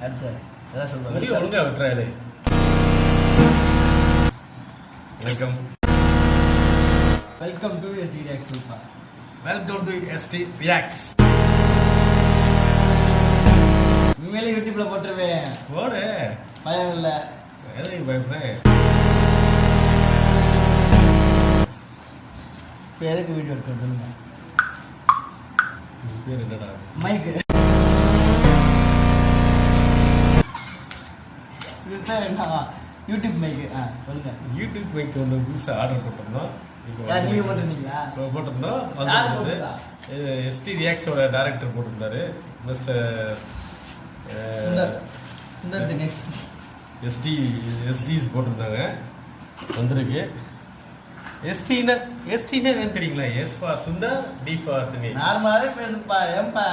அடுத்து எதாவது சொல்லுங்க. ஒழுங்கா விட்டுறாரு. வணக்கம். Welcome to SD Reacts super. Welcome to SD Reacts. உண்மையிலே யூடியூப்ல போட்டுருவேன். போடு. பயம் இல்லை. எதுக்கு பயப்படுறேன்? இப்போ எதுக்கு வீடியோ எடுக்க சொல்லுங்க. பேர் என்னடா? மைக்கு. இதுதான் என்ன யூடியூப் மைக்கு. சொல்லுங்க. யூடியூப் மைக் ஒன்று புதுசாக ஆர்டர் போட்டிருந்தோம். நீங்க போட்டிருந்தீங்களா? போட்டிருந்தோம். எஸ்டி ரியாக்ஸோட டைரக்டர் போட்டிருந்தாரு மிஸ்டர் சுந்தர் தினேஷ். எஸ்டிஸ் போட்டிருந்தாங்க. வந்திருக்கு. எஸ்டின்னா என்னன்னு தெரியுங்களா? S for Sundar, D for Dinesh. நார்மலாவே பேசுப்பா. ஏன்பா